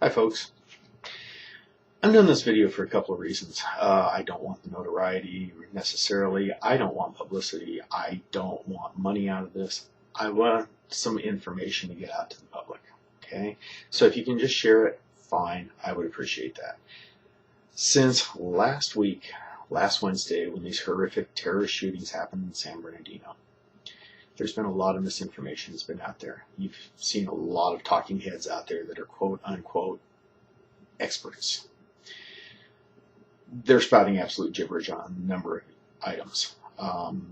Hi folks. I'm doing this video for a couple of reasons. I don't want the notoriety necessarily. I don't want publicity. I don't want money out of this. I want some information to get out to the public. Okay? So if you can just share it, fine. I would appreciate that. Since last Wednesday, when these horrific terrorist shootings happened in San Bernardino, there's been a lot of misinformation that's been out there. You've seen a lot of talking heads out there that are quote unquote experts. They're spouting absolute gibberish on a number of items.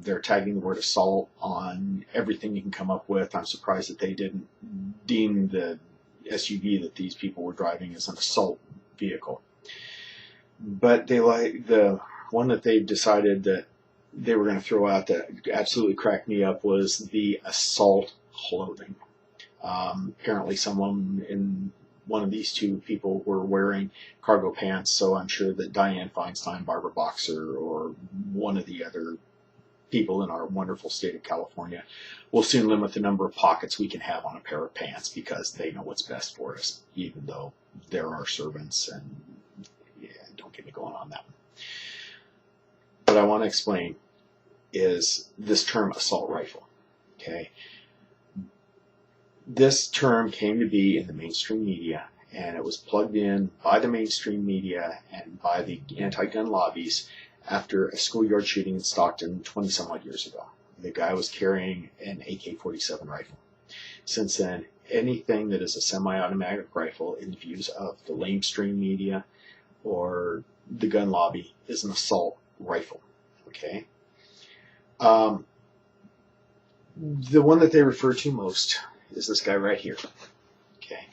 They're tagging the word assault on everything you can come up with. I'm surprised that they didn't deem the SUV that these people were driving as an assault vehicle. But they like the one that they decided that they were going to throw out that absolutely cracked me up was the assault clothing. Apparently one of these two people were wearing cargo pants, so I'm sure that Dianne Feinstein, Barbara Boxer, or one of the other people in our wonderful state of California will soon limit the number of pockets we can have on a pair of pants because they know what's best for us, even though they're our servants, and yeah, don't get me going on that one. What I want to explain is this term assault rifle. Okay. This term came to be in the mainstream media, and it was plugged in by the mainstream media and by the anti-gun lobbies after a schoolyard shooting in Stockton 20-some-odd years ago. The guy was carrying an AK-47 rifle. Since then, anything that is a semi-automatic rifle in the views of the mainstream media or the gun lobby is an assault rifle. Okay. The one that they refer to most is this guy right here. Okay.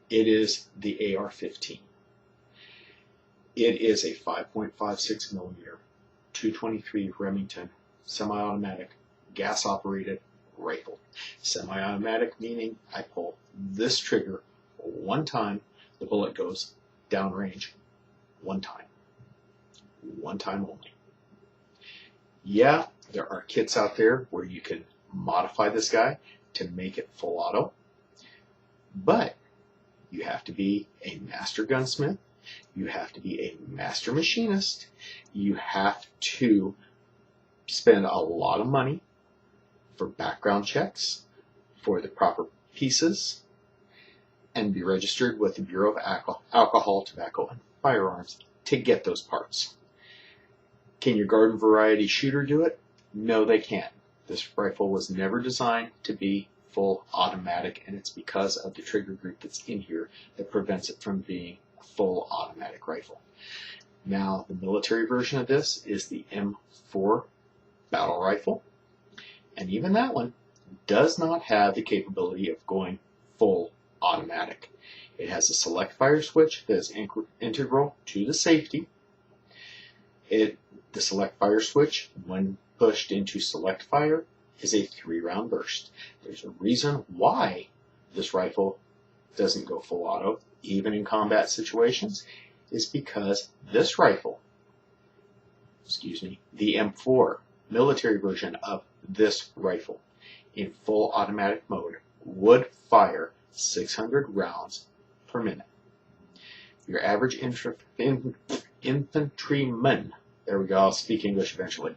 It is the AR15. It is a 5.56 millimeter 223 Remington semi-automatic gas-operated rifle. Semi-automatic meaning I pull this trigger one time, the bullet goes downrange one time. One time only. Yeah, there are kits out there where you can modify this guy to make it full auto, but you have to be a master gunsmith, you have to be a master machinist, you have to spend a lot of money for background checks, for the proper pieces, and be registered with the Bureau of Alcohol, Tobacco, and Firearms to get those parts. Can your garden variety shooter do it? No, they can't. This rifle was never designed to be full automatic, and it's because of the trigger group that's in here that prevents it from being a full automatic rifle. Now, the military version of this is the M4 battle rifle, and even that one does not have the capability of going full automatic. It has a select fire switch that is integral to the safety. The select fire switch, when pushed into select fire, is a 3-round burst. There's a reason why this rifle doesn't go full auto, even in combat situations, is because this rifle, the M4 military version of this rifle, in full automatic mode, would fire 600 rounds per minute. Your average infantryman, there we go, I'll speak English eventually,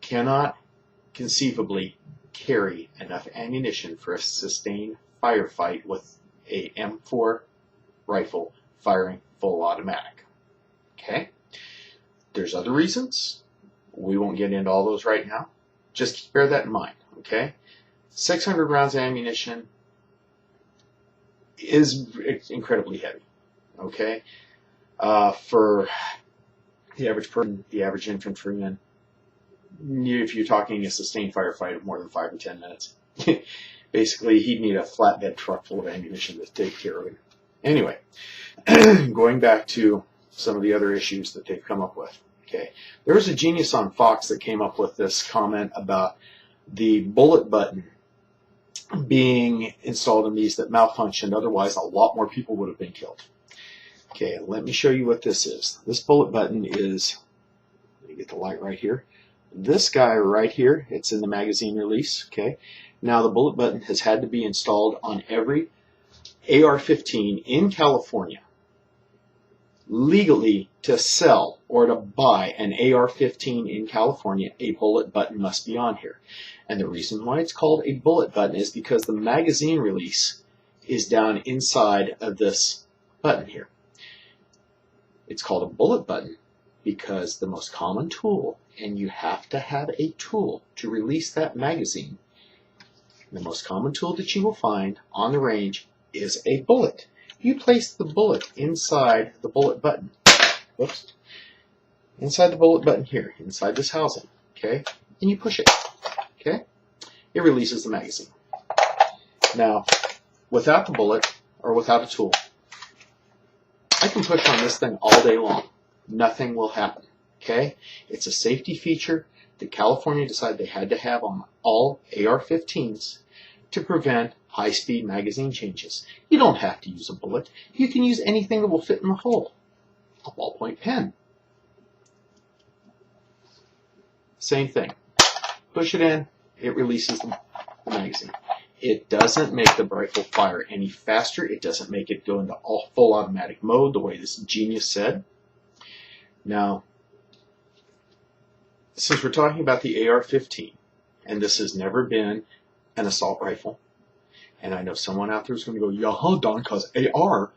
cannot conceivably carry enough ammunition for a sustained firefight with a M4 rifle firing full automatic. Okay? There's other reasons. We won't get into all those right now. Just bear that in mind. Okay? 600 rounds of ammunition is incredibly heavy. Okay? For the average person, the average infantryman, if you're talking a sustained firefight of more than 5 or 10 minutes, basically he'd need a flatbed truck full of ammunition to take care of him. Anyway, going back to some of the other issues that they've come up with. Okay, there was a genius on Fox that came up with this comment about the bullet button being installed in these that malfunctioned. Otherwise, a lot more people would have been killed. Okay, let me show you what this is. This bullet button is, let me get the light right here. This guy right here, it's in the magazine release. Okay, now the bullet button has had to be installed on every AR-15 in California, legally to sell or to buy an AR-15 in California, a bullet button must be on here. And the reason why it's called a bullet button is because the magazine release is down inside of this button here. It's called a bullet button because the most common tool, and you have to have a tool to release that magazine, the most common tool that you will find on the range is a bullet. You place the bullet inside the bullet button. Whoops. Inside the bullet button here, inside this housing, okay? And you push it, okay? It releases the magazine. Now, without the bullet, or without a tool, I can push on this thing all day long. Nothing will happen, okay? It's a safety feature that California decided they had to have on all AR-15s to prevent high-speed magazine changes. You don't have to use a bullet. You can use anything that will fit in the hole. A ballpoint pen. Same thing. Push it in, it releases the magazine. It doesn't make the rifle fire any faster. It doesn't make it go into full automatic mode the way this genius said. Now, since we're talking about the AR-15, and this has never been an assault rifle, and I know someone out there is going to go, yeah, Don, because AR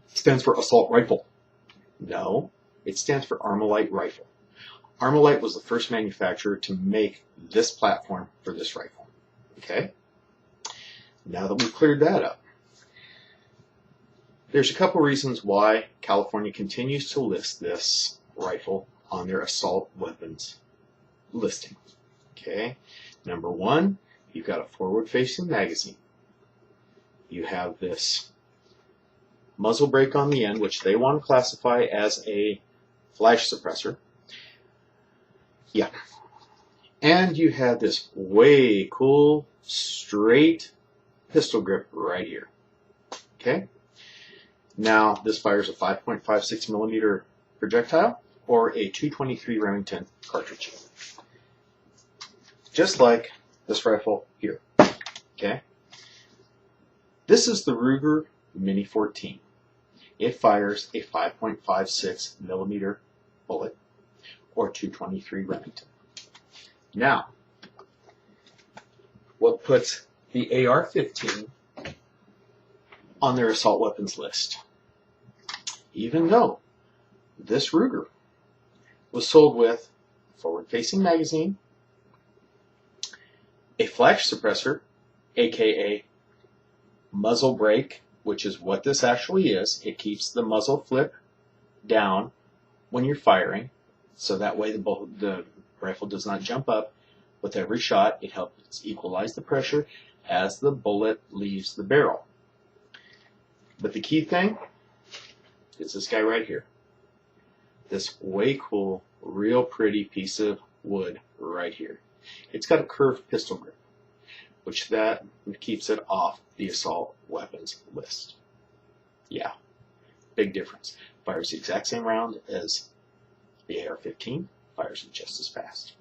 stands for assault rifle. No, it stands for Armalite rifle. Armalite was the first manufacturer to make this platform for this rifle. Okay? Now that we've cleared that up, there's a couple reasons why California continues to list this rifle on their assault weapons listing. Okay? Number one, you've got a forward-facing magazine. You have this muzzle brake on the end, which they want to classify as a flash suppressor. Yeah. And you have this way cool, straight pistol grip right here. Okay? Now, this fires a 5.56 millimeter projectile or a .223 Remington cartridge. Just like this rifle here. Okay? This is the Ruger Mini 14. It fires a 5.56 millimeter bullet or .223 Remington. Now, what puts the AR-15 on their assault weapons list? Even though this Ruger was sold with a forward-facing magazine, a flash suppressor, aka muzzle brake, which is what this actually is. It keeps the muzzle flip down when you're firing, so that way the rifle does not jump up with every shot. It helps equalize the pressure as the bullet leaves the barrel. But the key thing is this guy right here. This way cool, real pretty piece of wood right here. It's got a curved pistol grip, which that keeps it off the assault weapons list. Yeah, big difference. Fires the exact same round as the AR-15, fires it just as fast.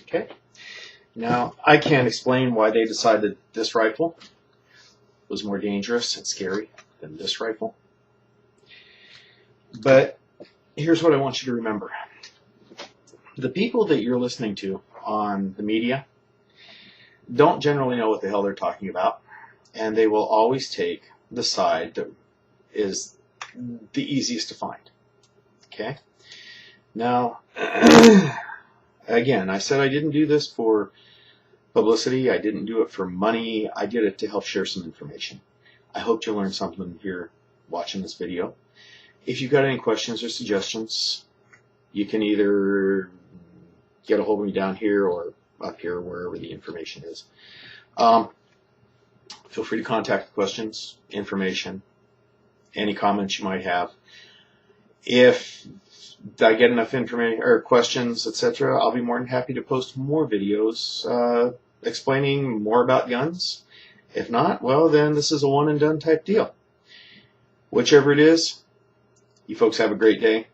Okay, now I can't explain why they decided this rifle was more dangerous and scary than this rifle. But here's what I want you to remember. The people that you're listening to on the media don't generally know what the hell they're talking about, and they will always take the side that is the easiest to find. Okay? Now, again, I said I didn't do this for publicity. I didn't do it for money. I did it to help share some information. I hope you learned something here watching this video. If you've got any questions or suggestions, you can either get a hold of me down here or up here, wherever the information is. Feel free to contact questions, information, any comments you might have. If I get enough information or questions, etc., I'll be more than happy to post more videos explaining more about guns. If not, well, then this is a one and done type deal. Whichever it is, you folks have a great day.